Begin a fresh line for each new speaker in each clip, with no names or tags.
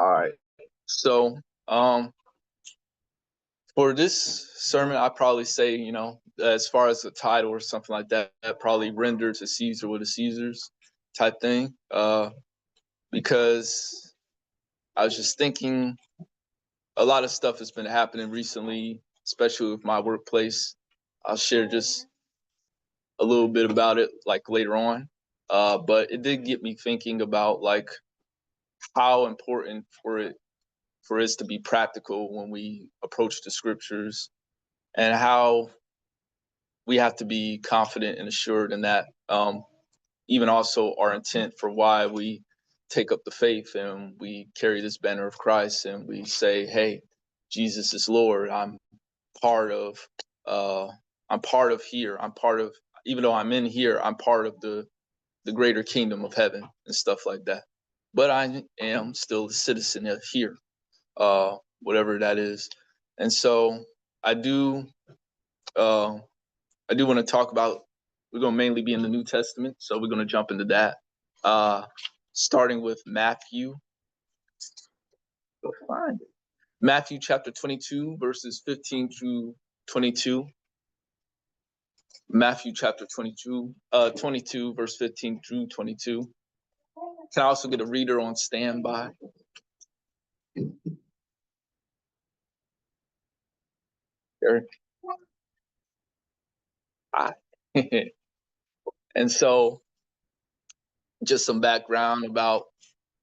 All right. So, for this sermon, I probably say, as far as the title or something like that, probably render to Caesar what is Caesar's type thing. Because I was just thinking a lot of stuff has been happening recently, especially with my workplace. I'll share just a little bit about it like later on. But it did get me thinking about like how important for us to be practical when we approach the scriptures, and how we have to be confident and assured in that. Even also our intent for why we take up the faith and we carry this banner of Christ and we say, "Hey, Jesus is Lord. Part of. I'm part of here. I'm part of. Even though I'm in here, I'm part of the greater kingdom of heaven and stuff like that. But I am still a citizen of here, whatever that is. And so I do uh, I do want to talk about. We're going to mainly be in the New Testament, so we're going to jump into that. Starting with Matthew. Go find it. Matthew chapter 22, verses 15 through 22. Matthew chapter 22, 22, verse 15 through 22. Can I also get a reader on standby? Eric. Hi. And so just some background about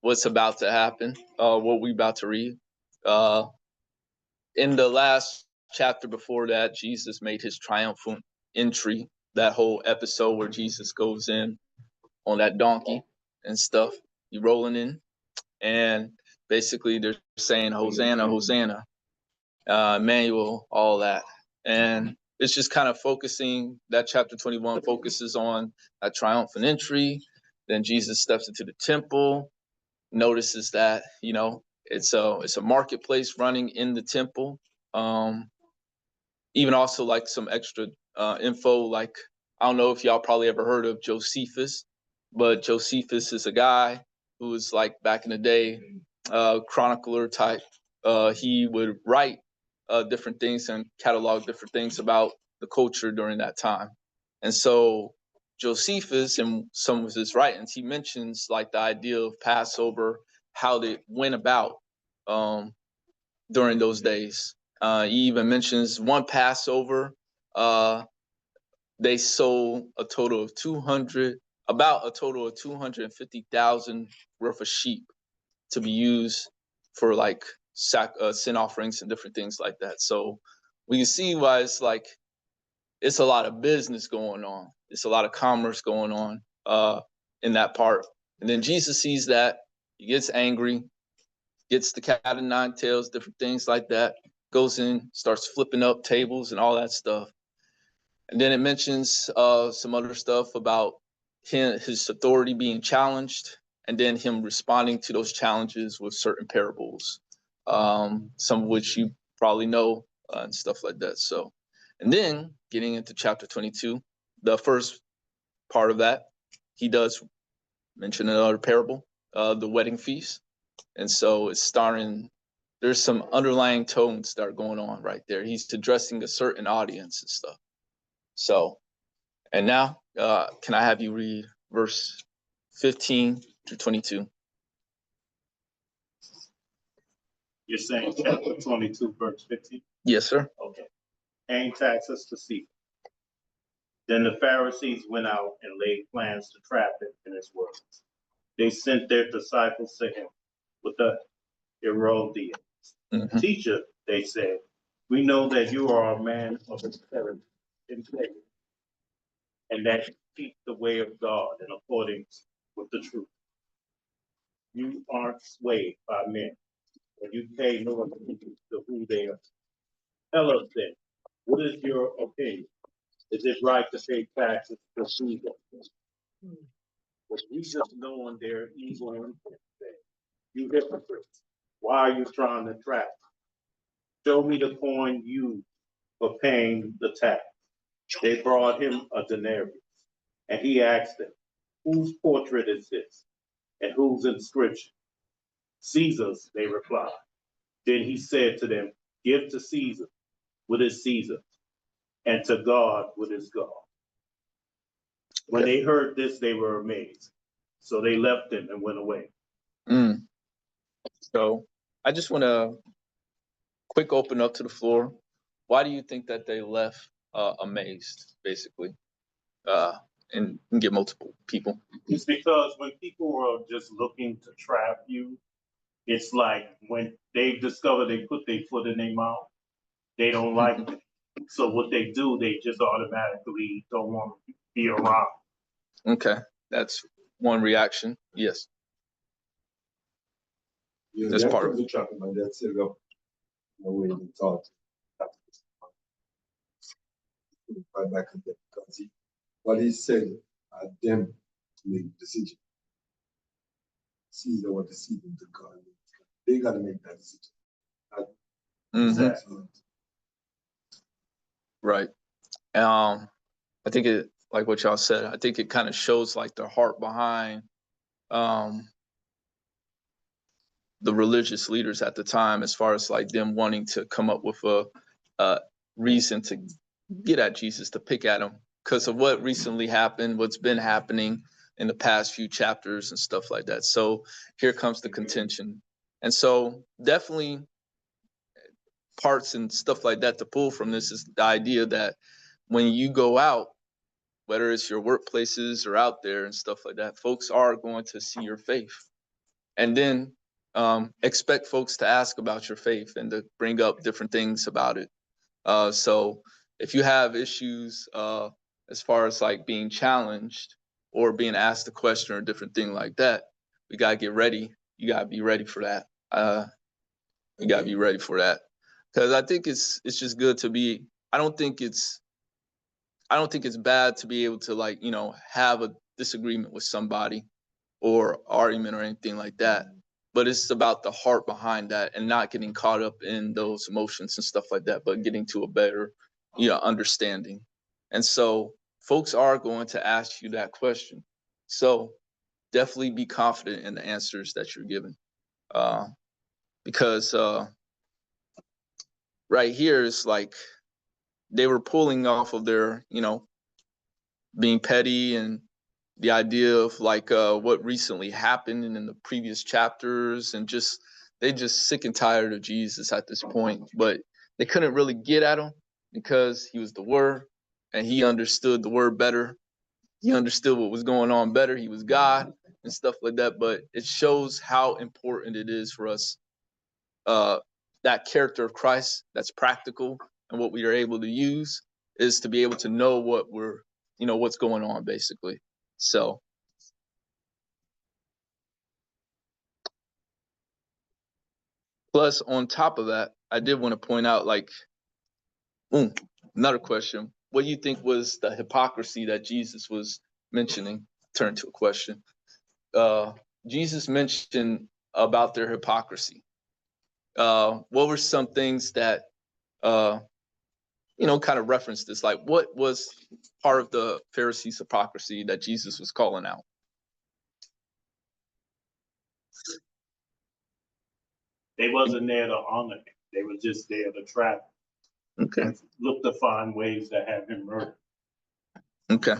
what's about to happen, what we're about to read. In the last chapter before that, Jesus made his triumphant entry, that whole episode where Jesus goes in on that donkey and stuff. He rolling in, and basically they're saying, Hosanna, Hosanna, Emmanuel, all that. And it's just kind of focusing, that chapter 21 focuses on a triumphant entry. Then Jesus steps into the temple, notices that, it's a marketplace running in the temple. Even also like some extra info, like, I don't know if y'all probably ever heard of Josephus, but Josephus is a guy who was like back in the day, chronicler type. He would write different things and catalog different things about the culture during that time. And so Josephus, in some of his writings, he mentions like the idea of Passover, how they went about during those days. He even mentions one Passover, they sold about a total of 250,000 worth of sheep to be used for like sin offerings and different things like that. So we can see why it's a lot of business going on. It's a lot of commerce going on in that part. And then Jesus sees that, he gets angry, gets the cat and nine tails, different things like that, goes in, starts flipping up tables and all that stuff. And then it mentions some other stuff about his authority being challenged, and then him responding to those challenges with certain parables, some of which you probably know and stuff like that. So, and then getting into chapter 22, the first part of that, he does mention another parable, the wedding feast. And so it's starting, there's some underlying tones that are going on right there. He's addressing a certain audience and stuff. So, and now, can I have you read verse 15 through 22?
You're saying chapter 22, verse 15?
Yes, sir.
Okay. Paying taxes to Caesar. Then the Pharisees went out and laid plans to trap him in his words. They sent their disciples to him with the Herodians. Mm-hmm. Teacher, they said, we know that you are a man of integrity and that you keep the way of God in accordance with the truth. You aren't swayed by men, and you pay no attention to who they are. Tell us then, what is your opinion? Is it right to pay taxes to Caesar? But you just knowing their evil intent. You hypocrites, why are you trying to trap? Show me the coin you for paying the tax. They brought him a denarius, and he asked them, whose portrait is this, and whose inscription? Caesar's, they replied. Then he said to them, give to Caesar what is Caesar, and to God what is God. When they heard this, they were amazed. So they left him and went away.
Mm. So I just want to quick open up to the floor. Why do you think that they left amazed, basically? And get multiple people.
It's because when people are just looking to trap you, it's like when they discover they put their foot in their mouth, they don't like it. So what they do, they just automatically don't want to be around.
Okay, that's one reaction. Yes.
Yeah,
That's
that
part of
comes
it.
to trap him, and that's it. No way they thought. Right back at that because what he said are them to make the decision. Caesar what the decision to God. They got to make that decision.
Exactly.
Right. I think it, like what y'all said, I think it kind of shows like the heart behind the religious leaders at the time, as far as like them wanting to come up with a reason to get at Jesus, to pick at him because of what recently happened, what's been happening in the past few chapters and stuff like that. So here comes the contention. And so definitely parts and stuff like that to pull from this is the idea that when you go out, whether it's your workplaces or out there and stuff like that, folks are going to see your faith. And then expect folks to ask about your faith and to bring up different things about it. So if you have issues as far as like being challenged or being asked a question or a different thing like that, we got to get ready. You got to be ready for that. You got to be ready for that. Because I think it's just good to be. I don't think it's bad to be able to like have a disagreement with somebody or argument or anything like that. But it's about the heart behind that and not getting caught up in those emotions and stuff like that, but getting to a better understanding. And so folks are going to ask you that question. So definitely be confident in the answers that you're given. Because right here is like they were pulling off of their, being petty and the idea of like what recently happened in the previous chapters, and just they just sick and tired of Jesus at this point. But they couldn't really get at him because he was the Word, and he understood the Word better. He understood what was going on better. He was God and stuff like that. But it shows how important it is for us, that character of Christ that's practical and what we are able to use is to be able to know what we're, what's going on basically. So plus on top of that, I did want to point out like, another question. What do you think was the hypocrisy that Jesus was mentioning? Turn to a question. Jesus mentioned about their hypocrisy. What were some things that kind of referenced this? Like, what was part of the Pharisees' hypocrisy that Jesus was calling out?
They wasn't there to honor him. They were just there to trap him.
Okay.
Look to find ways to have him murdered.
Okay.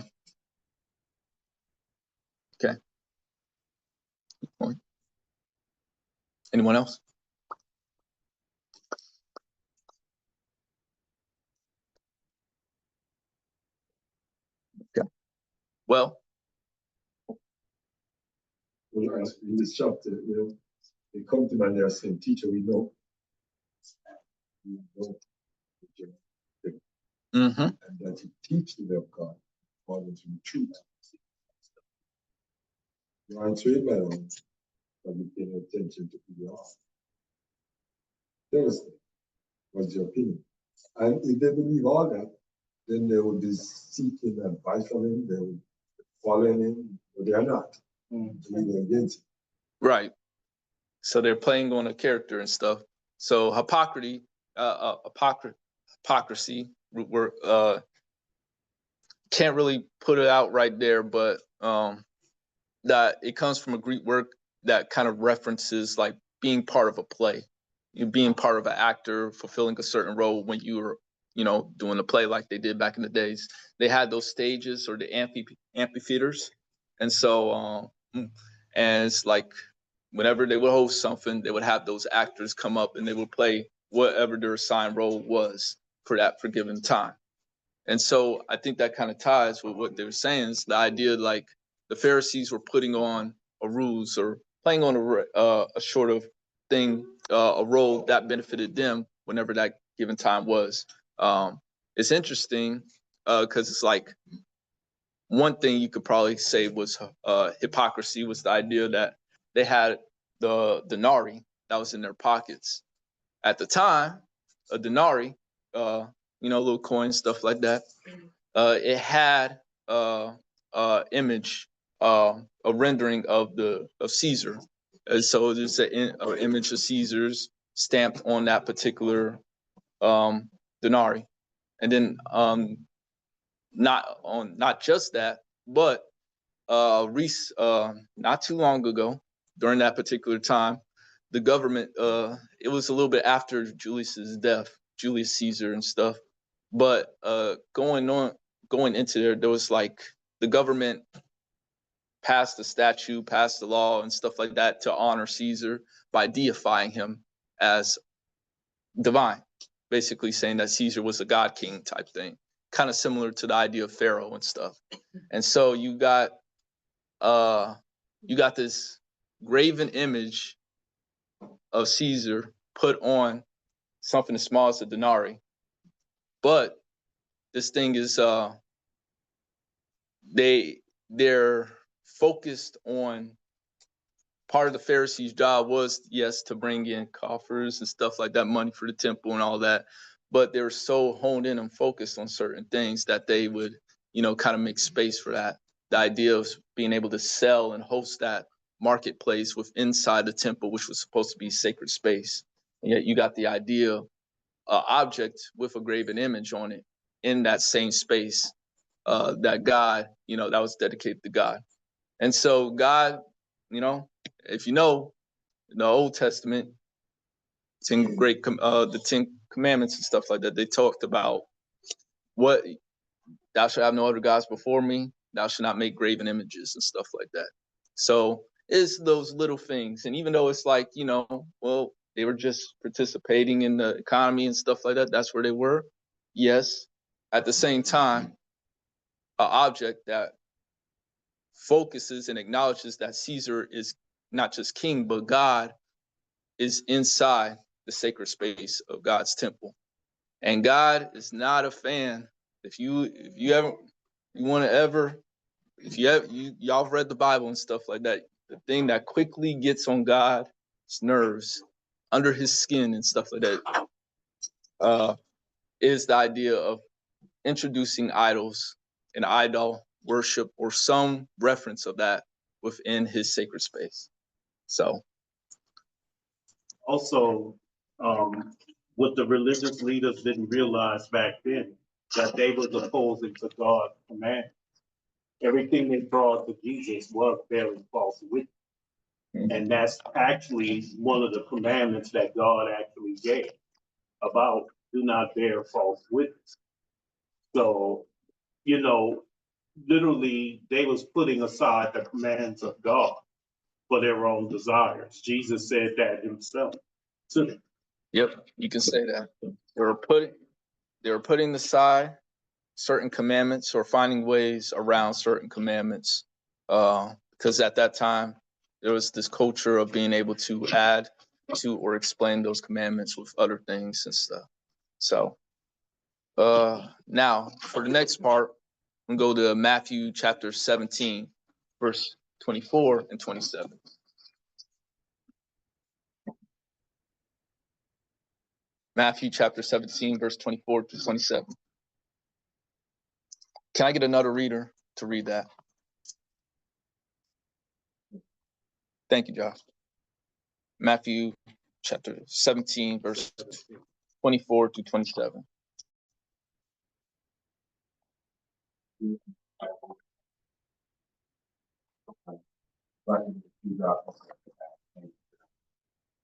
Okay. Good point. Anyone else? Okay. Well,
In this chapter, they come to him and they're saying, teacher, we know.
mm-hmm.
And that he teaches them of God according to the truth. You answer it well, but you pay no attention to who you are. Thursday, what's your opinion? And if they believe all that, then they will be seeking advice from him, they will follow him, but they are not. Really against him.
Right. So they're playing on a character and stuff. So hypocrisy, we're can't really put it out right there, but that it comes from a Greek word that kind of references like being part of a play, you being part of an actor, fulfilling a certain role when you were, doing a play like they did back in the days. They had those stages or the amphitheaters, and so and it's like whenever they would host something, they would have those actors come up and they would play whatever their assigned role was for that given time. And so I think that kind of ties with what they were saying, is the idea like the Pharisees were putting on a rules or playing on a sort of thing, a role that benefited them whenever that given time was. It's interesting because it's like one thing you could probably say was hypocrisy was the idea that they had the denarii that was in their pockets. At the time, a denarii, little coins, stuff like that, it had image, a rendering of Caesar. And so there's an image of Caesar's stamped on that particular denarii. And then not just that, but not too long ago, during that particular time, the government, it was a little bit after Julius's death, Julius Caesar and stuff, but going into there was like the government passed the statute, passed the law and stuff like that to honor Caesar by deifying him as divine, basically saying that Caesar was a god king type thing, kind of similar to the idea of Pharaoh and stuff. And so you got this graven image of Caesar put on something as small as a denarii. But this thing is they're focused on, part of the Pharisees' job was, yes, to bring in coffers and stuff like that, money for the temple and all that. But they were so honed in and focused on certain things that they would, kind of make space for that. The idea of being able to sell and host that marketplace with inside the temple, which was supposed to be sacred space. And yet you got the idea, object with a graven image on it in that same space, that God, that was dedicated to God. And so God, if you know, in the Old Testament, the 10 Commandments and stuff like that, they talked about what thou shalt have no other gods before me, thou shalt not make graven images and stuff like that. So it's those little things. And even though it's like, well, they were just participating in the economy and stuff like that, that's where they were. Yes. At the same time, an object that focuses and acknowledges that Caesar is not just king, but God is inside the sacred space of God's temple. And God is not a fan. If you want to ever, if y'all read the Bible and stuff like that, the thing that quickly gets on God's nerves, under his skin and stuff like that, is the idea of introducing idols and idol worship or some reference of that within his sacred space. So
Also, what the religious leaders didn't realize back then, that they was opposing to God's command. Everything they brought to Jesus was bearing false witness. And that's actually one of the commandments that God actually gave about do not bear false witness. So, literally they was putting aside the commands of God for their own desires. Jesus said that himself too.
Yep, you can say that. They were putting aside certain commandments or finding ways around certain commandments, because at that time there was this culture of being able to add to or explain those commandments with other things and stuff. So now for the next part, I'm gonna go to Matthew chapter 17, verse 24 and 27. Matthew chapter 17, verse 24 to 27. Can I get another reader to read that? Thank you, Josh. Matthew chapter 17, verse 24 to 27.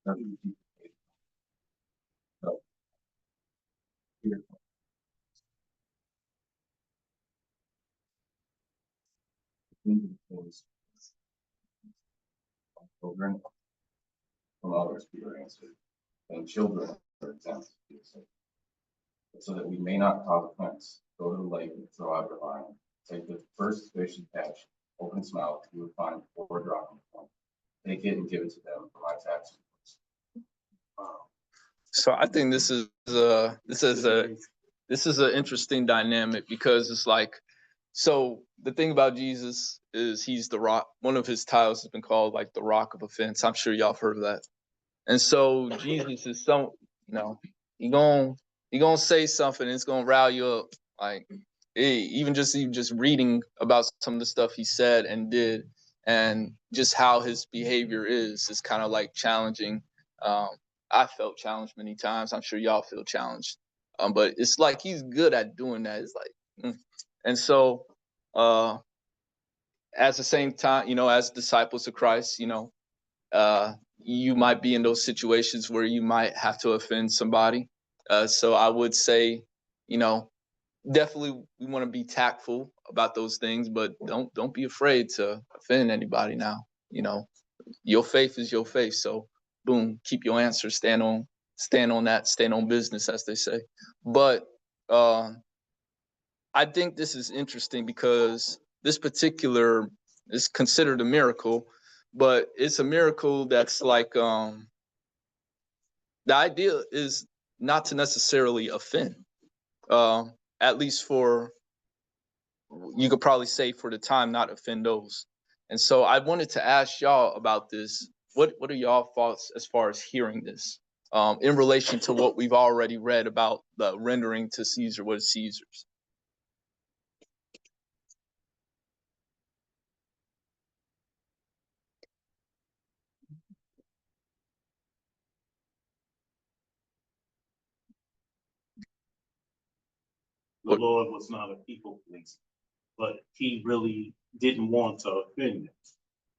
nothing to keep. So, here. Children from others be answered, and children are exempt, so that we may not cause offense. Go to the lake and throw out your line. Take the first fish you catch, open its mouth, you will find 4 dropping points. Take it and give it to them for my tax.
So I think this is an interesting dynamic, because it's like, so the thing about Jesus is he's the rock. One of his titles has been called like the rock of offense. I'm sure y'all have heard of that. And so Jesus is he gonna say something and it's gonna rile you up. Like even just reading about some of the stuff he said and did, and just how his behavior is kind of like challenging. I felt challenged many times. I'm sure y'all feel challenged. But it's like he's good at doing that. It's like, and so at the same time, as disciples of Christ, you might be in those situations where you might have to offend somebody. So I would say, definitely we want to be tactful about those things, but don't be afraid to offend anybody now. Your faith is your faith. So boom, keep your answer, stand on that, stand on business, as they say. But I think this is interesting because this particular is considered a miracle, but it's a miracle that's like the idea is not to necessarily offend, at least for, you could probably say for the time, not offend those. And so I wanted to ask y'all about this. What are y'all thoughts as far as hearing this, in relation to what we've already read about the rendering to Caesar what is Caesar's?
The Lord was not a people pleaser, but he really didn't want to offend them.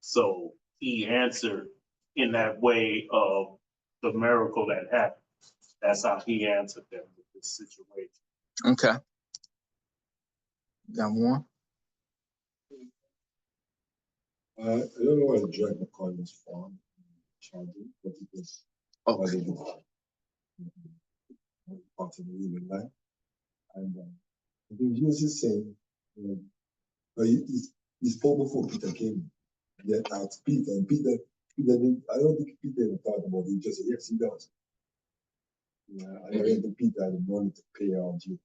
So he answered in that way of the miracle that happened. That's how he answered them with this situation.
Okay. Got more?
I don't know why Drake McCoy was from charging, but it was part of the human life. And I think Jesus is saying, but he spoke before Peter came. He had asked Peter, and Peter didn't, I don't think Peter even thought about it. He just said, yes, he does. Yeah, I don't think Peter had the money to pay out Jesus.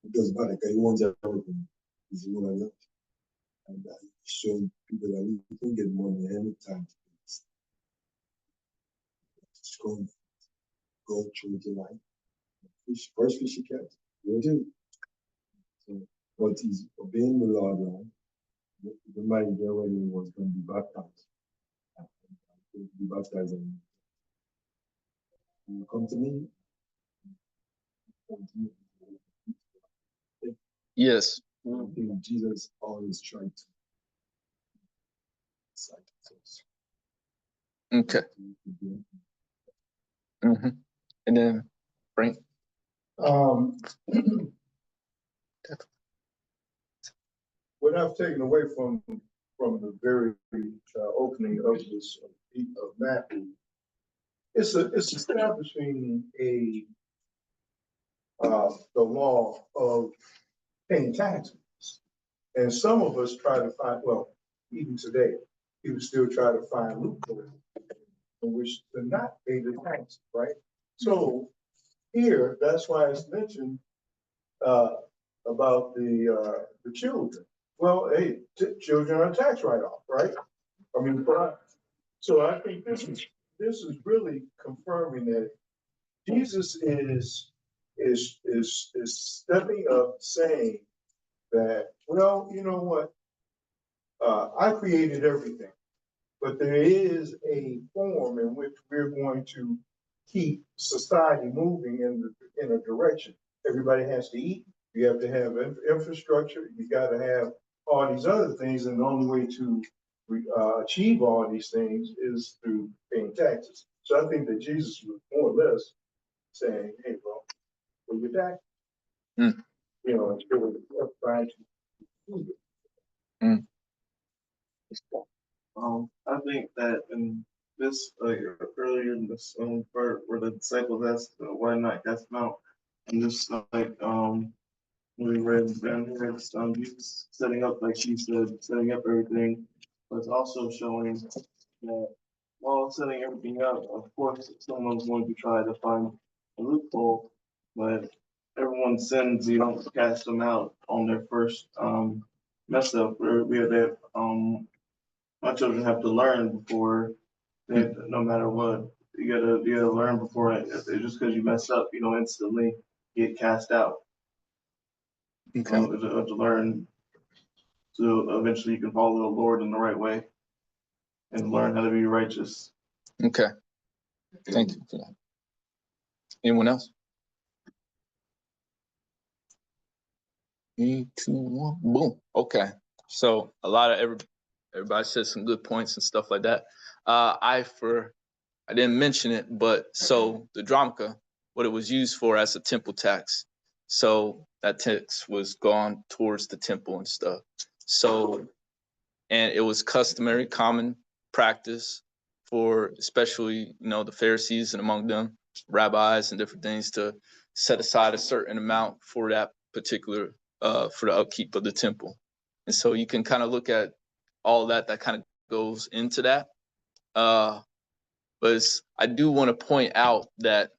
It doesn't matter, because he wants everything. He's the one. And showing people that we can get money anytime. Just go through the line. First fish you catch, you'll do. So, but he's obeying the law now. The mind there when he was going to be baptized. Be baptized, and you come to me.
Yes.
I think Jesus always tried to.
Okay. Mm-hmm. And then Frank.
What I've taken away from the very opening of this of Matthew, it's establishing the law of paying taxes, and some of us try to find, well, even today, people still try to find loopholes in which to not pay the taxes, right? So here, that's why it's mentioned about the children. Well, hey, children are tax write-off, right? I mean, so I think this is really confirming that Jesus is stepping up, saying that, well, you know what? I created everything, but there is a form in which we're going to keep society moving in a direction. Everybody has to eat. You have to have infrastructure. You got to have all these other things, and the only way to achieve all these things is through paying taxes. So I think that Jesus was more or less saying, hey, bro, pay your tax.
Mm.
You know, instead of trying to prove it.
Mm.
I think that in this, earlier in this part where the disciples asked, why not cast them out? And this, we read down here, Jesus setting up, like she said, setting up everything, but it's also showing that while setting everything up, of course, someone's going to try to find a loophole, but everyone sins, you don't cast them out on their first, mess up, where we have that, my children have to learn before they, no matter what. You gotta learn before just because you mess up, you don't instantly get cast out.
Okay.
To learn so eventually you can follow the Lord in the right way and learn how to be righteous.
Okay. Thank you for that. Anyone else? 3, 2, 1, boom. Okay. So a lot of everybody said some good points and stuff like that. I didn't mention it, but so the Dramica, what it was used for as a temple tax. So that tax was gone towards the temple and stuff. So, and it was customary, common practice for especially, the Pharisees and among them, rabbis and different things to set aside a certain amount for that particular, for the upkeep of the temple. And so you can kind of look at all that kind of goes into that. But I do want to point out that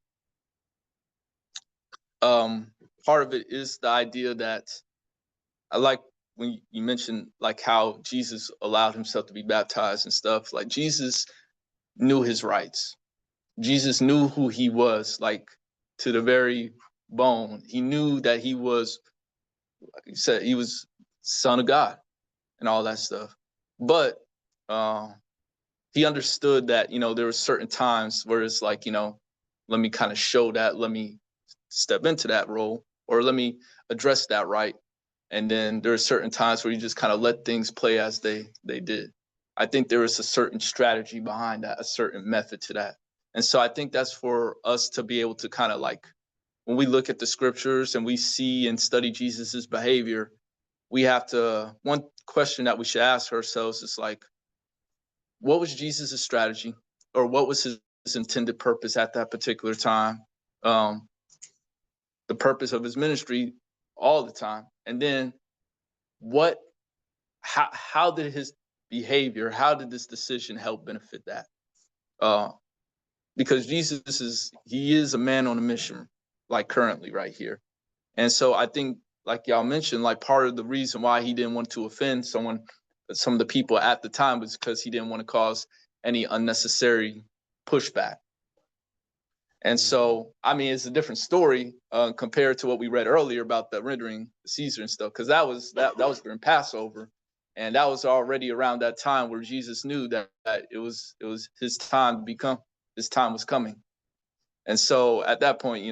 part of it is the idea that I like when you mentioned like how Jesus allowed himself to be baptized and stuff. Like Jesus knew his rights. Jesus knew who he was, like to the very bone. He knew that he was, like you said, he was Son of God and all that stuff. But he understood that, there were certain times where it's like, let me kind of show that, let me step into that role, or let me address that right. And then there are certain times where you just kind of let things play as they did. I think there is a certain strategy behind that, a certain method to that. And so I think that's for us to be able to kind of like, when we look at the scriptures and we see and study Jesus's behavior, we have to, one question that we should ask ourselves is like, what was Jesus's strategy, or what was his intended purpose at that particular time? The purpose of his ministry all the time. And then how did his behavior, how did this decision help benefit that? Because he is a man on a mission, like currently right here. And so I think, like y'all mentioned, like part of the reason why he didn't want to offend some of the people at the time was because he didn't want to cause any unnecessary pushback. And so, I mean, it's a different story compared to what we read earlier about the rendering Caesar and stuff, because that was during Passover, and that was already around that time where Jesus knew that it was his time to become. His time was coming, and so at that point, he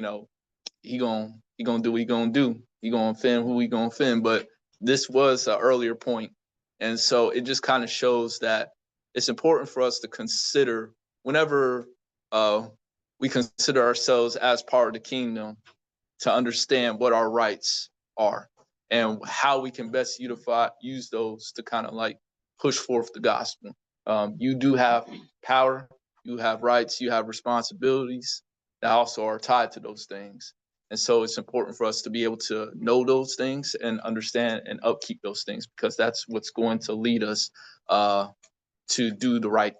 gonna do what he gonna do. He gonna offend who he gonna offend. But this was an earlier point, and so it just kind of shows that it's important for us to consider whenever we consider ourselves as part of the kingdom, to understand what our rights are and how we can best use those to kind of like push forth the gospel. You do have power, you have rights, you have responsibilities that also are tied to those things. And so it's important for us to be able to know those things and understand and upkeep those things, because that's what's going to lead us to do the right,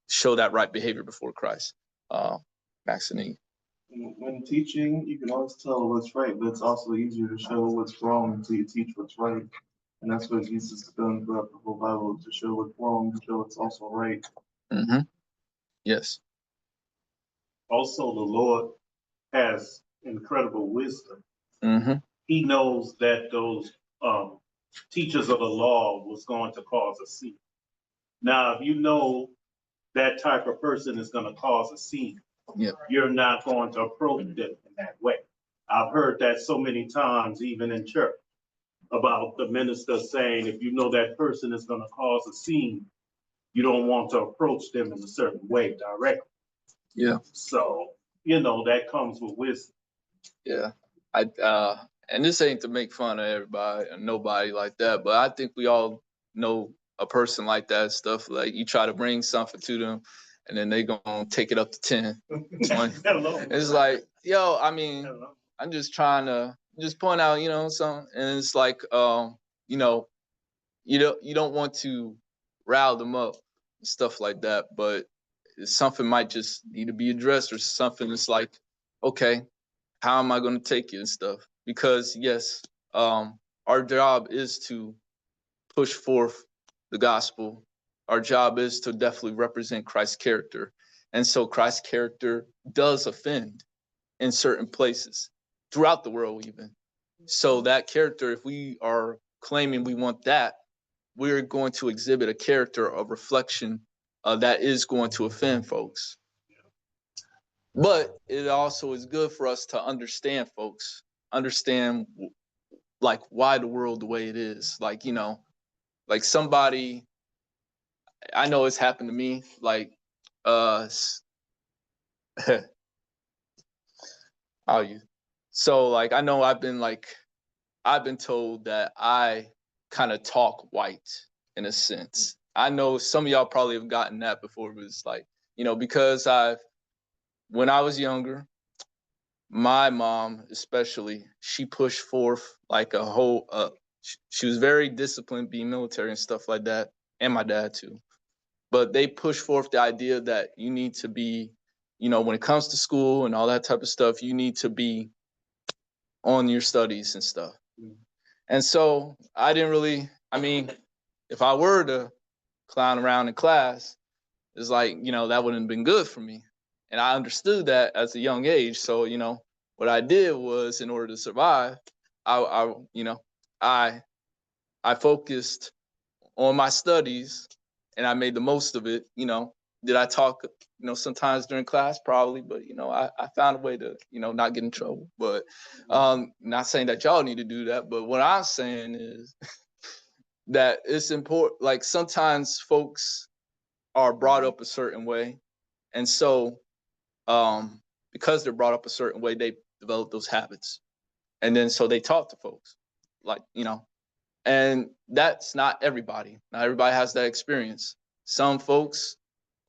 show that right behavior before Christ. Maxine.
When teaching, you can always tell what's right, but it's also easier to show what's wrong until you teach what's right. And that's what Jesus has done throughout the whole Bible, to show what's wrong, to show what's also right.
Mm-hmm. Yes.
Also, the Lord has incredible wisdom.
Mm-hmm.
He knows that those teachers of the law was going to cause a scene. Now, if you know that type of person is going to cause a scene,
Yep.
you're not going to approach them in that way. I've heard that so many times, even in church. about the minister saying, if you know that person is gonna cause a scene, you don't want to approach them in a certain way directly.
Yeah.
So, you know, that comes with wisdom.
Yeah. And this ain't to make fun of everybody or nobody like that, but I think we all know a person like that stuff. Like you try to bring something to them and then they gonna take it up to 10, 20.
Hello.
It's like, yo, I mean,
Hello.
I'm just trying to just point out, you know, something. And it's like, you know, you don't want to rile them up and stuff like that, but something might just need to be addressed or something that's like, okay, how am I going to take it and stuff? Because yes, our job is to push forth the gospel. Our job is to definitely represent Christ's character. And so Christ's character does offend in certain places throughout the world, even. So that character, if we are claiming we want that, we're going to exhibit a character of reflection that is going to offend folks. But it also is good for us to understand folks, understand like why the world the way it is. Like, you know, like somebody, I know it's happened to me, like, how you, so like, I know I've been told that I kind of talk white in a sense. I know some of y'all probably have gotten that before, but it's like, you know, because when I was younger, my mom especially, she pushed forth like a whole, she was very disciplined, being military and stuff like that, and my dad too. But they pushed forth the idea that you need to be, you know, when it comes to school and all that type of stuff, you need to be on your studies and stuff. And so I didn't really, I mean, if I were to clown around in class, it's like, you know, that wouldn't have been good for me. And I understood that as a young age. So, you know, what I did was in order to survive, you know, I, I focused on my studies and I made the most of it. You know, did I talk, you know, sometimes during class? Probably, but, you know, I found a way to, you know, not get in trouble. But not saying that y'all need to do that. But what I'm saying is that it's important. Like sometimes folks are brought up a certain way. And so because they're brought up a certain way, they develop those habits. And then so they talk to folks like, you know, and that's not everybody. Not everybody has that experience. Some folks,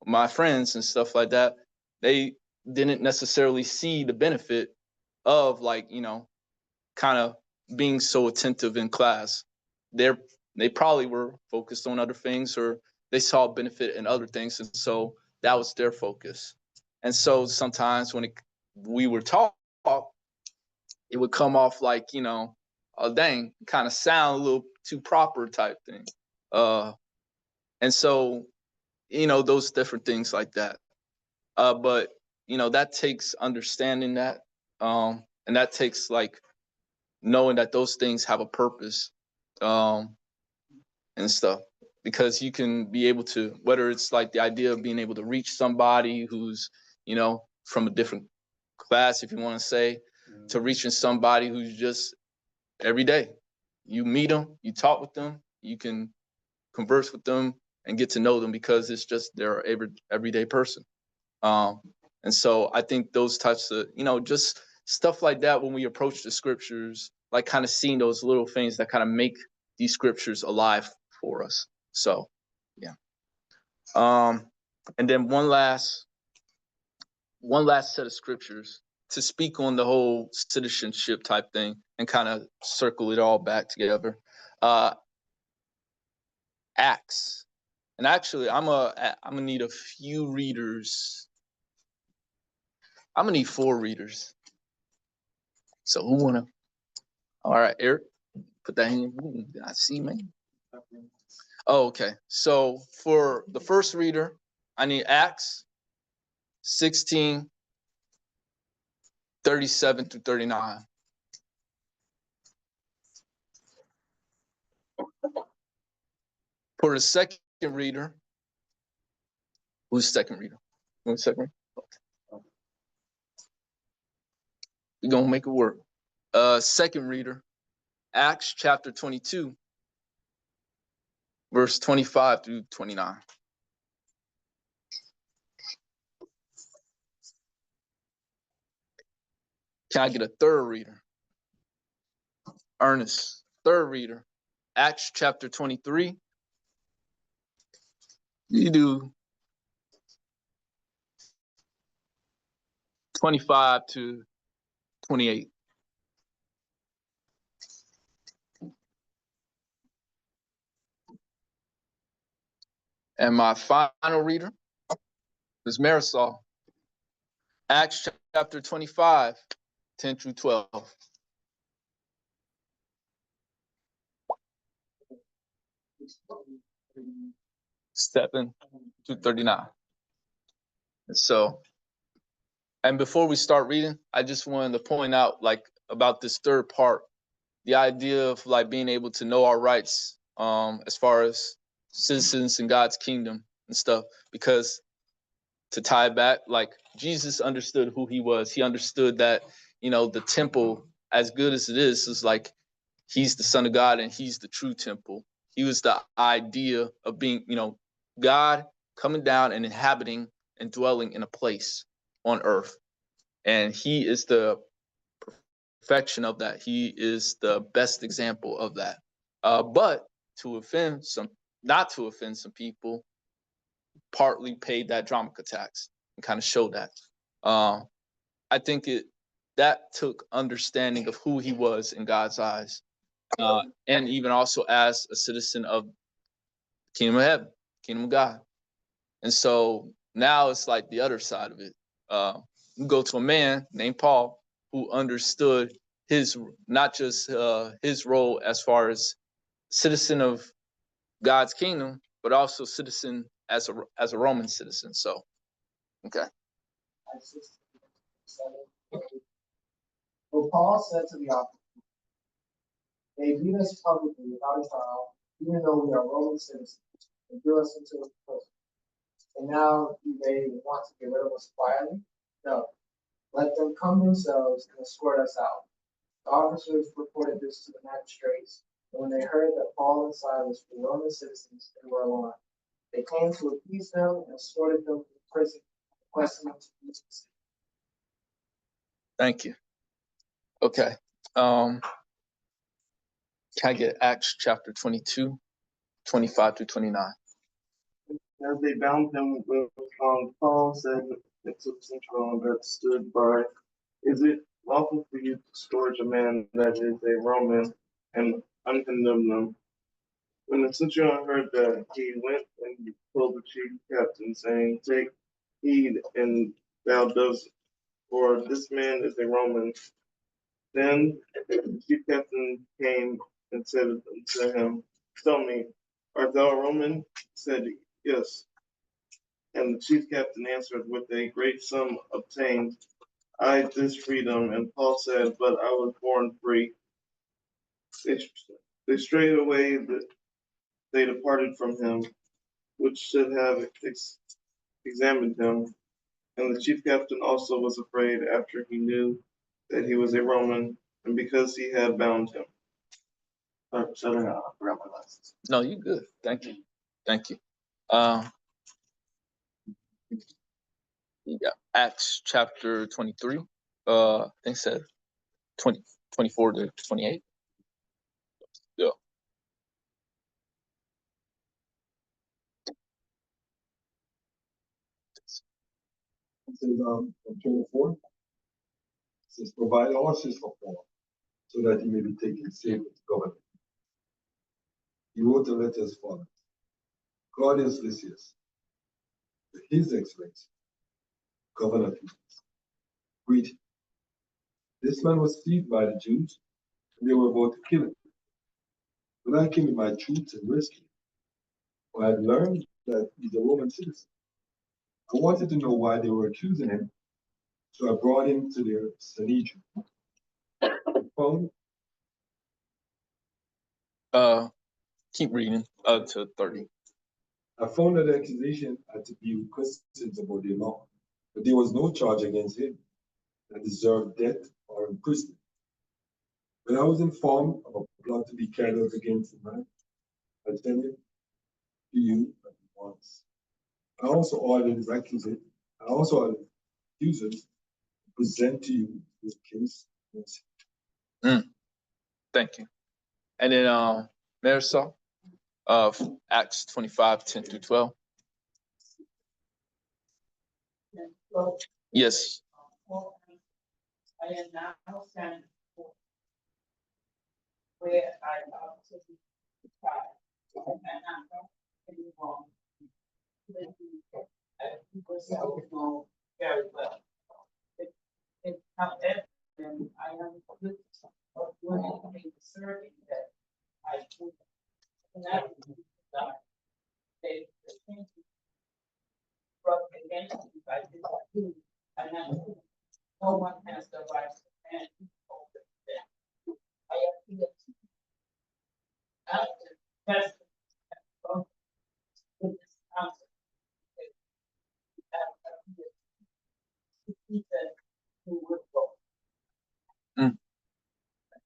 my friends and stuff like that, they didn't necessarily see the benefit of like, you know, kind of being so attentive in class. They're they probably were focused on other things or they saw benefit in other things. And so that was their focus. And so sometimes when we were taught, it would come off like, you know, oh dang, kind of sound a little too proper type thing. And so, you know, those different things like that. But you know, that takes understanding that. And that takes like knowing that those things have a purpose, and stuff. Because you can be able to, whether it's like the idea of being able to reach somebody who's, you know, from a different class, if you want to say, to reaching somebody who's just every day. You meet them, you talk with them, you can converse with them and get to know them because it's just they're everyday person. Um, and so I think those types of, you know, just stuff like that when we approach the scriptures, like kind of seeing those little things that kind of make these scriptures alive for us. So, yeah. And then one last set of scriptures to speak on the whole citizenship type thing and kind of circle it all back together. Acts. And actually, I'm gonna need a few readers. I'm gonna need 4 readers. So who wanna? All right, Eric, put that in. I see, man. Oh, okay. So for the first reader, I need Acts 16, 37 through 39. For the second reader, who's second reader? Who's second reader? Okay. We're gonna make it work. Second reader, Acts chapter 22, verse 25 through 29. Can I get a third reader? Ernest, third reader. Acts chapter 23. You do 25 to 28. And my final reader is Marisol. Acts chapter 25, 10 through 12. 7 to 39. And before we start reading, I just wanted to point out about this third part, the idea of being able to know our rights as far as citizens in God's kingdom and stuff, because to tie it back, Jesus understood who he was. He understood that, the temple, as good as it is he's the Son of God and he's the true temple. He was the idea of being, God coming down and inhabiting and dwelling in a place on earth. And he is the perfection of that. He is the best example of that. But not to offend some people, partly paid that Dromica tax and kind of showed that. I think that took understanding of who he was in God's eyes, and even also as a citizen of the kingdom of heaven, kingdom of God. And so now it's like the other side of it. You go to a man named Paul who understood not just his role as far as citizen of God's kingdom, but also citizen as a Roman citizen. So, okay.
But Paul said to the officers, they beat us publicly without a trial, even though we are Roman citizens, and threw us into a prison. And now they want to get rid of us quietly? No. Let them come themselves and escort us out. The officers reported this to the magistrates, and when they heard that Paul and Silas were Roman citizens, they were alarmed. They came to appease them and escorted them to prison, requesting them to be specific.
Thank you. Okay. Can I get Acts chapter 22, 25 through 29?
As they bound him with Paul said to the centurion that stood by, is it lawful for you to scourge a man that is a Roman and uncondemn them? When the centurion heard that, he went and told the chief captain, saying, take heed and thou dost, for this man is a Roman. Then the chief captain came and said unto him, tell me, art thou a Roman? He said, yes. And the chief captain answered, with a great sum obtained, I this freedom. And Paul said, but I was born free. They straightway they departed from him, which should have examined him. And the chief captain also was afraid after he knew that he was a Roman, and because he had bound him. I forgot my glasses.
No, you good. Thank you. Thank you. You got Acts chapter 23. I think it said 24 to 28. Yeah.
It says, 24, it says, provide horses for Paul, so that he may be taken safe to government. He wrote a letter as follows. Claudius Lysias, to his excellency, governor Felix, greeting. This man was seized by the Jews, and they were about to kill him. But I came with my troops and rescued him, for I had learned that he's a Roman citizen. I wanted to know why they were accusing him, so I brought him to their Sanhedrin.
Keep reading to 30.
I found that the accusation had to be with questions about the law, but there was no charge against him that deserved death or imprisonment. When I was informed of a plot to be carried out against the man, I tell it to you at once. I also ordered the requisite, I also ordered accusers to present to you this case.
Thank you. And then Marisol, Acts 25:10-12.
Well,
Yes.
I am now standing before where I ought to be tried. I cannot go any wrong. You yourself know very well. It's not evident I am good of doing the serving that I do. And that is God. They think brought against me by this do, and no one has the right to stand over them. I appeal to you. After that's with this council. He said who would go.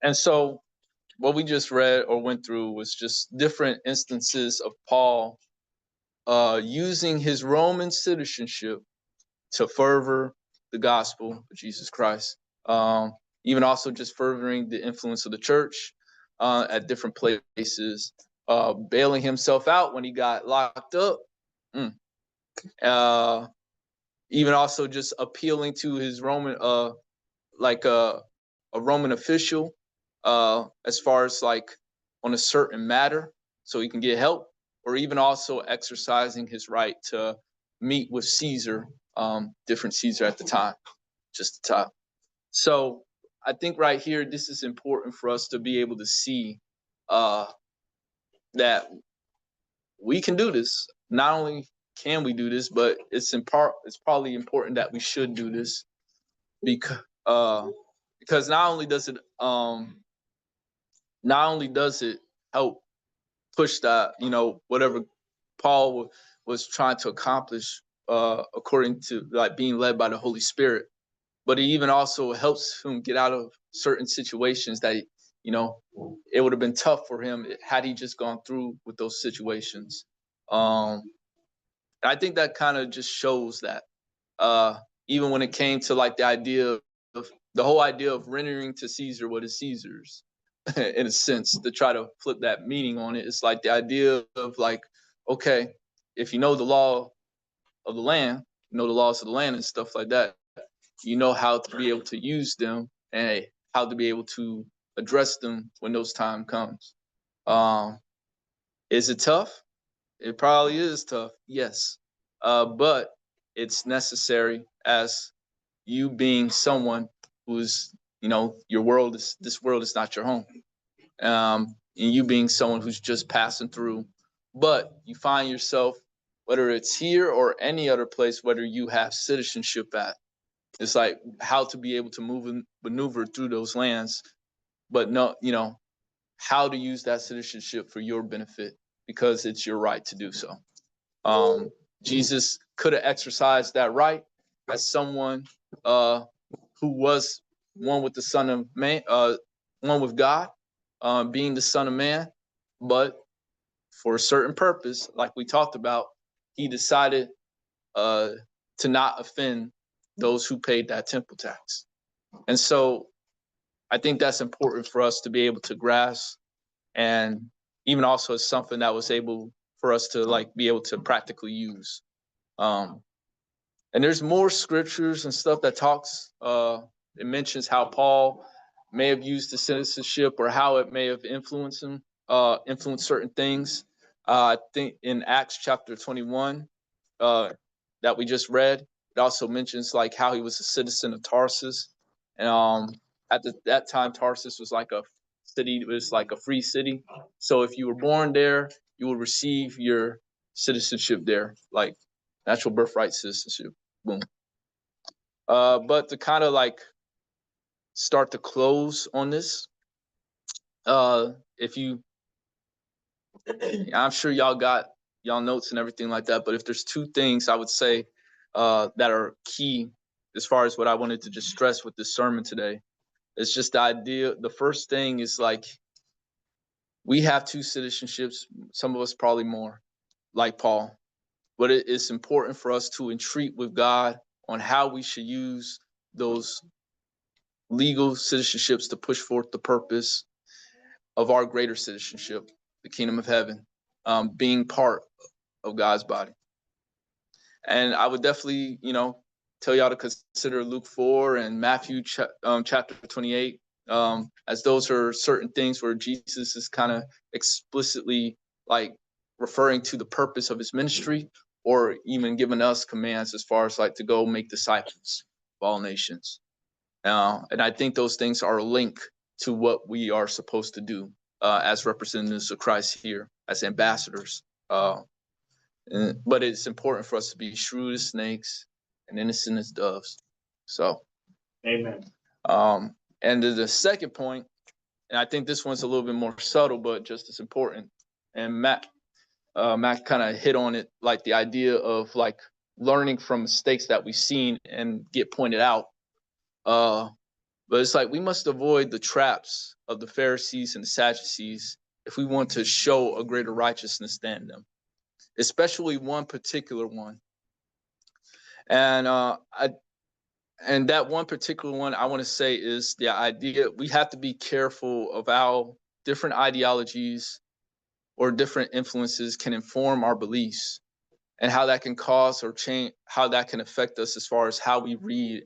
And so what we just read or went through was just different instances of Paul using his Roman citizenship to further the gospel of Jesus Christ. Even also just furthering the influence of the church at different places, bailing himself out when he got locked up. Even also just appealing to his Roman, like a Roman official, as far as like on a certain matter, so he can get help, or even also exercising his right to meet with Caesar, different Caesar at the time, just the top. So I think right here, this is important for us to be able to see that we can do this. Not only can we do this, but it's probably important that we should do this because not only does it help push that, whatever Paul was trying to accomplish according to like being led by the Holy Spirit, but it even also helps him get out of certain situations that it would have been tough for him had he just gone through with those situations. I think that kind of just shows that even when it came to like the whole idea of rendering to Caesar what is Caesar's, in a sense, to try to flip that meaning on it, it's like the idea of like, okay, if you know the law of the land, the laws of the land and stuff like that, you know how to be able to use them and how to be able to address them when those time comes. Is it tough? It probably is tough, yes. But it's necessary as you being someone who's, this world is not your home. And you being someone who's just passing through, but you find yourself, whether it's here or any other place, whether you have citizenship at, it's like how to be able to move and maneuver through those lands, but no, how to use that citizenship for your benefit because it's your right to do so. Jesus could have exercised that right as someone who was one with the Son of Man, one with God, being the Son of Man, but for a certain purpose, like we talked about, he decided to not offend those who paid that temple tax. And so I think that's important for us to be able to grasp, and even also it's something that was able for us to like be able to practically use. And there's more scriptures and stuff that talks, it mentions how Paul may have used the citizenship or how it may have influenced him, influenced certain things. I think in Acts chapter 21 that we just read, it also mentions like how he was a citizen of Tarsus. And at that time, Tarsus was like a city, it was like a free city. So if you were born there, you will receive your citizenship there, like natural birthright citizenship. Boom. But to kind of like start to close on this, if you, I'm sure y'all got y'all notes and everything like that, but if there's two things I would say that are key as far as what I wanted to just stress with this sermon today, It's just the idea. The first thing is like, we have 2 citizenships, some of us probably more, like Paul. But it's important for us to entreat with God on how we should use those legal citizenships to push forth the purpose of our greater citizenship, the kingdom of heaven, being part of God's body. And I would definitely, tell y'all to consider Luke 4 and Matthew chapter 28, as those are certain things where Jesus is kind of explicitly like referring to the purpose of his ministry, or even giving us commands as far as like to go make disciples of all nations. And I think those things are a link to what we are supposed to do as representatives of Christ here, as ambassadors. But it's important for us to be shrewd as snakes and innocent as doves. So,
Amen.
And the second point, and I think this one's a little bit more subtle, but just as important. And Matt kind of hit on it, like the idea of like learning from mistakes that we've seen and get pointed out. But it's like we must avoid the traps of the Pharisees and the Sadducees if we want to show a greater righteousness than them, especially one particular one. And that one particular one I want to say is the idea we have to be careful of how different ideologies or different influences can inform our beliefs, and how that can cause or change, how that can affect us as far as how we read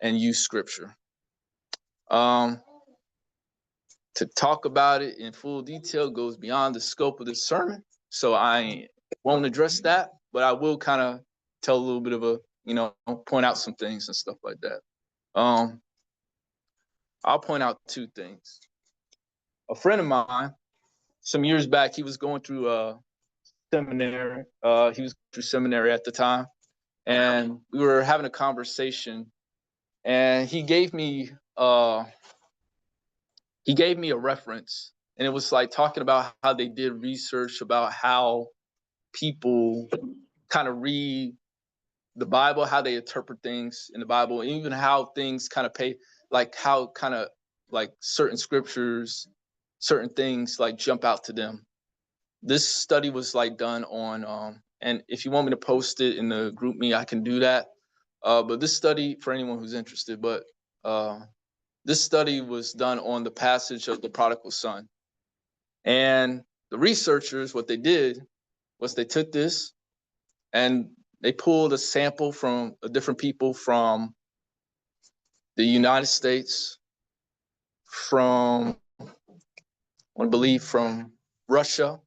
and use scripture. To talk about it in full detail goes beyond the scope of this sermon, so I won't address that, but I will kind of tell a little bit of a, point out some things and stuff like that. I'll point out 2 things. A friend of mine, some years back, he was going through seminary. He was through seminary at the time, and we were having a conversation, and he gave me a reference, and it was like talking about how they did research about how people kind of read the Bible, how they interpret things in the Bible, and even how things kind of how kind of like certain scriptures, certain things like jump out to them. This study was like done on, and if you want me to post it in the group me, I can do that. But this study, for anyone who's interested, this study was done on the passage of the prodigal son. And the researchers, what they did was they took this and they pulled a sample from different people from the United States, from, I believe, from Russia,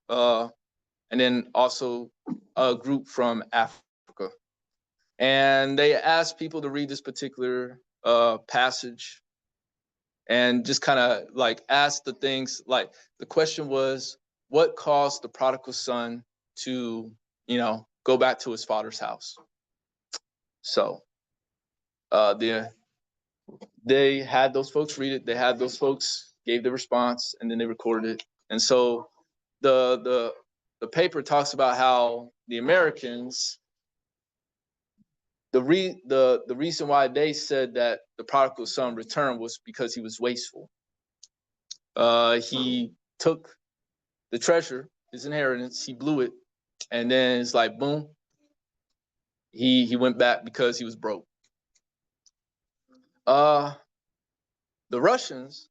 and then also a group from Africa. And they asked people to read this particular passage and just kind of like ask the things, like the question was, what caused the prodigal son to, go back to his father's house? So they had those folks read it. They had those folks gave the response, and then they recorded it. And so the paper talks about how the Americans, the reason why they said that the prodigal son returned was because he was wasteful. He took the treasure, his inheritance, he blew it, and then it's like boom, he went back because he was broke. The Russians,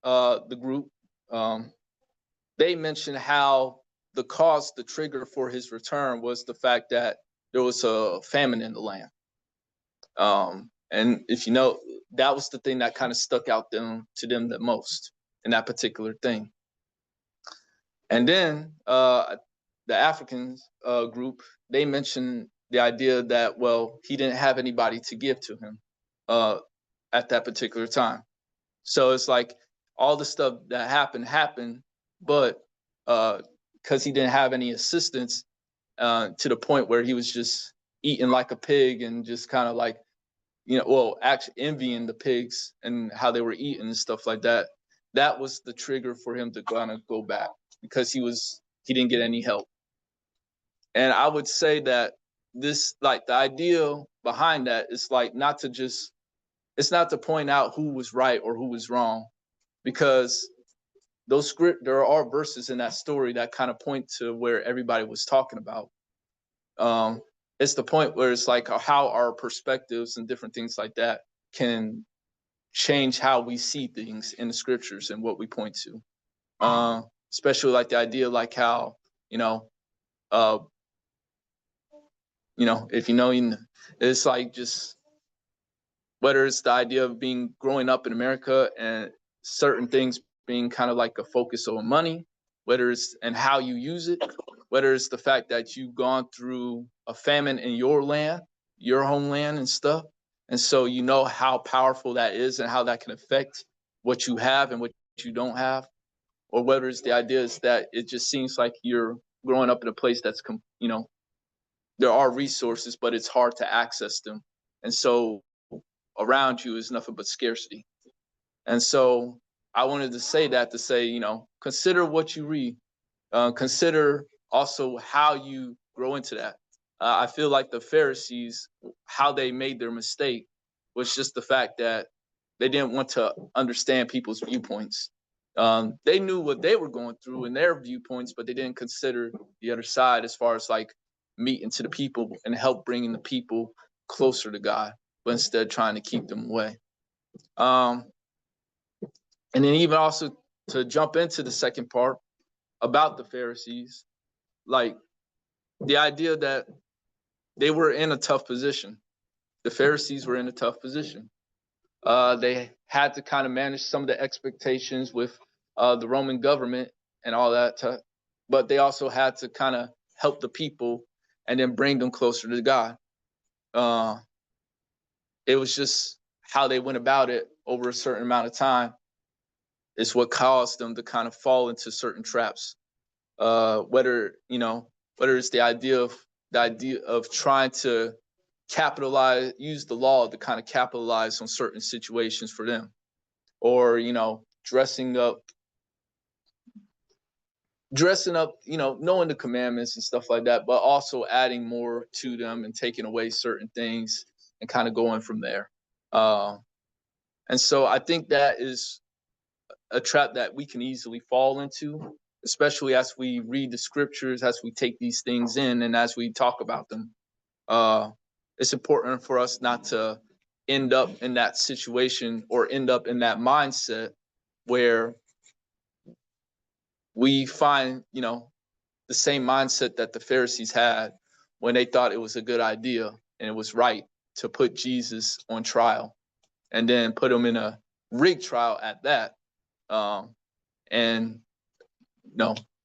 the group, they mentioned how the trigger for his return was the fact that there was a famine in the land. And if you know, that was the thing that kind of stuck out to them the most in that particular thing. And then the Africans group, they mentioned the idea that, well, he didn't have anybody to give to him at that particular time. So it's like all the stuff that happened, but because he didn't have any assistance, to the point where he was just eating like a pig and just kind of like, actually envying the pigs and how they were eating and stuff like that. That was the trigger for him to kind of go back, because he didn't get any help. And I would say that this, like, the idea behind that is like not to just it's not to point out who was right or who was wrong, because there are verses in that story that kind of point to where everybody was talking about. It's the point where it's like how our perspectives and different things like that can change how we see things in the scriptures and what we point to. Especially like the idea, like how, uh, if it's like just whether it's the idea of growing up in America and certain things being kind of like a focus on money, whether it's and how you use it, whether it's the fact that you've gone through a famine in your land, your homeland and stuff. And so you know how powerful that is and how that can affect what you have and what you don't have. Or whether it's the idea is that it just seems like you're growing up in a place that's, there are resources, but it's hard to access them. And so around you is nothing but scarcity. And so I wanted to say that to say, consider what you read. Consider also how you grow into that. I feel like the Pharisees, how they made their mistake was just the fact that they didn't want to understand people's viewpoints. They knew what they were going through in their viewpoints, but they didn't consider the other side as far as like meeting to the people and help bringing the people closer to God, but instead trying to keep them away. And then even also to jump into the second part about the Pharisees, like the idea that they were in a tough position. The Pharisees were in a tough position. They had to kind of manage some of the expectations with the Roman government and all that, but they also had to kind of help the people and then bring them closer to God. It was just how they went about it over a certain amount of time is what caused them to kind of fall into certain traps. Whether it's the idea of trying to use the law to kind of capitalize on certain situations for them, or dressing up, knowing the commandments and stuff like that, but also adding more to them and taking away certain things and kind of going from there. And so I think that is a trap that we can easily fall into, especially as we read the scriptures, as we take these things in, and as we talk about them. It's important for us not to end up in that situation or end up in that mindset where we find, the same mindset that the Pharisees had when they thought it was a good idea and it was right to put Jesus on trial and then put him in a rigged trial at that. And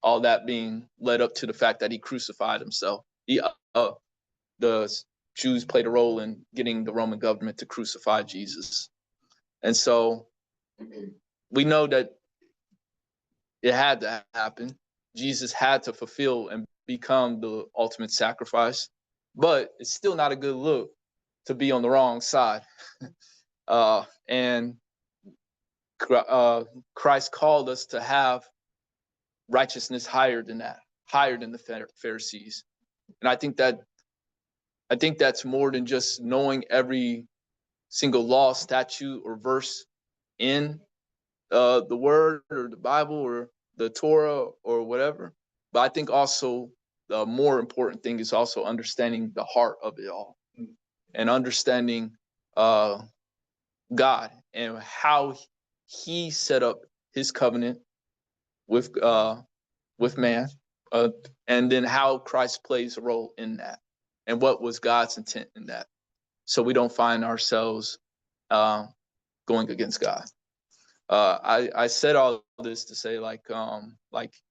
all that being led up to the fact that he crucified himself. The Jews played a role in getting the Roman government to crucify Jesus. And so we know that it had to happen. Jesus had to fulfill and become the ultimate sacrifice, but it's still not a good look to be on the wrong side. And Christ called us to have righteousness higher than that, higher than the Pharisees. And I think that's more than just knowing every single law, statute, or verse in the Word or the Bible or the Torah or whatever. But I think also the more important thing is also understanding the heart of it all and understanding God and how he set up his covenant with man, and then how Christ plays a role in that and what was God's intent in that. So we don't find ourselves going against God. I said all this to say like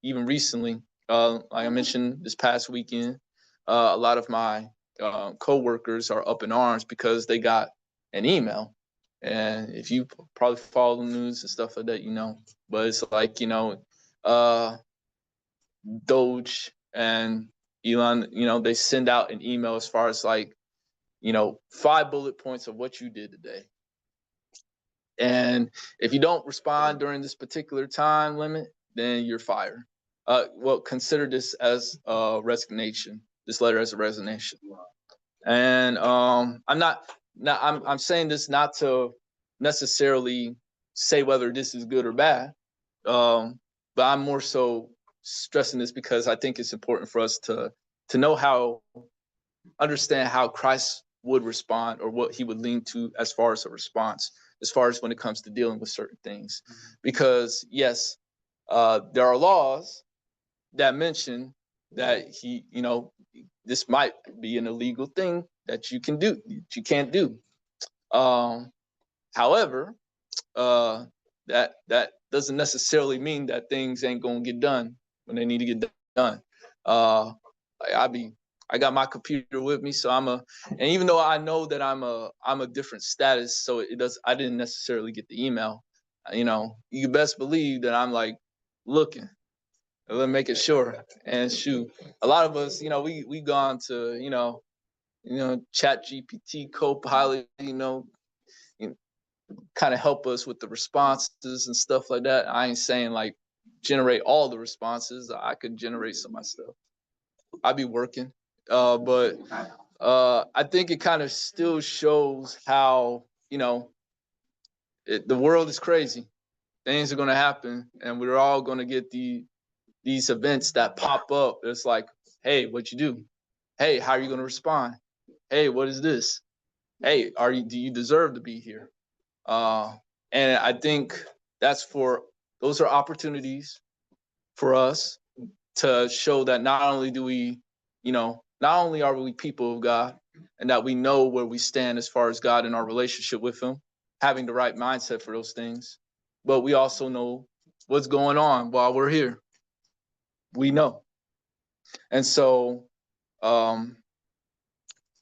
even recently, like I mentioned this past weekend, a lot of my co-workers are up in arms because they got an email. And if you probably follow the news and stuff like that, but it's like, Doge and Elon, they send out an email as far as like, 5 bullet points of what you did today. And if you don't respond during this particular time limit, then you're fired. Well, consider this as a resignation, this letter as a resignation. And I'm saying this not to necessarily say whether this is good or bad. But I'm more so stressing this because I think it's important for us to know how, understand how Christ would respond, or what he would lean to as far as a response, as far as when it comes to dealing with certain things. Because yes, there are laws that mention that this might be an illegal thing that you can do, that you can't do. However, that doesn't necessarily mean that things ain't gonna get done when they need to get done. Uh, I got my computer with me, so and even though I know that I'm a different status, so I didn't necessarily get the email. You best believe that I'm like looking, let me make it sure. And shoot, a lot of us, we gone to, Chat GPT, Copilot, kind of help us with the responses and stuff like that. I ain't saying like generate all the responses. I could generate some of my stuff. I'd be working. But I think it kind of still shows how, the world is crazy. Things are going to happen, and we're all going to get these events that pop up. It's like, hey, what you do? Hey, how are you going to respond? Hey, what is this? Hey, do you deserve to be here? And I think those are opportunities for us to show that not only not only are we people of God, and that we know where we stand as far as God in our relationship with him, having the right mindset for those things, but we also know what's going on while we're here. We know. And so, and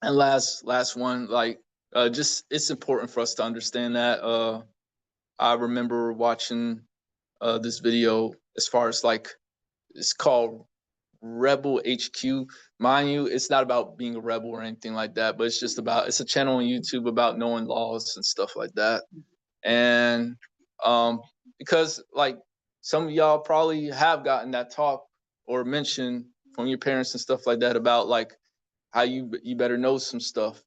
last one, like, just, it's important for us to understand that. I remember watching this video, as far as like, it's called Rebel HQ. Mind you, it's not about being a rebel or anything like that, but it's a channel on YouTube about knowing laws and stuff like that. And because like some of y'all probably have gotten that talk or mention from your parents and stuff like that about like how you better know some stuff,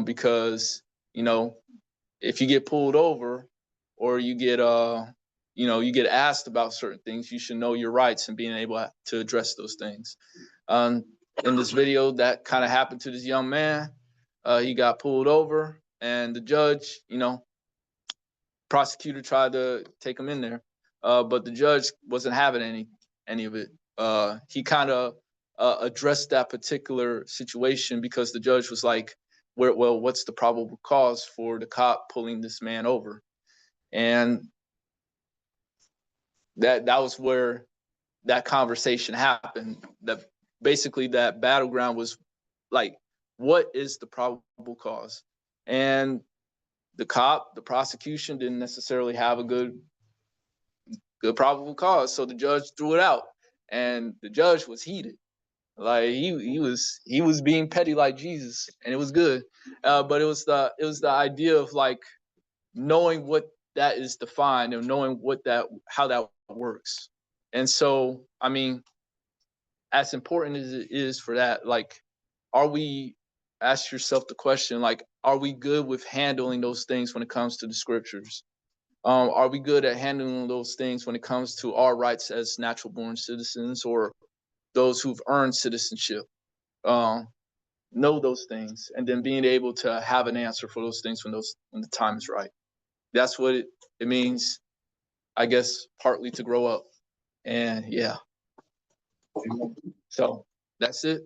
because if you get pulled over, or you get asked about certain things, you should know your rights and being able to address those things. In this video, that kind of happened to this young man. He got pulled over, and the judge, prosecutor tried to take him in there, but the judge wasn't having any of it. He kind of addressed that particular situation, because the judge was like, well, what's the probable cause for the cop pulling this man over? And that was where that conversation happened. That basically that battleground was like, what is the probable cause? And the prosecution didn't necessarily have a good probable cause, so the judge threw it out, and the judge was heated. Like he was being petty like Jesus, and it was good. But it was the idea of like knowing what that is defined, and knowing how that works. And so, I mean, as important as it is for that, like, ask yourself the question, like, are we good with handling those things when it comes to the scriptures? Are we good at handling those things when it comes to our rights as natural born citizens, or those who've earned citizenship? Know those things, and then being able to have an answer for those things when the time is right. That's what it means, I guess, partly to grow up. And yeah, so that's it.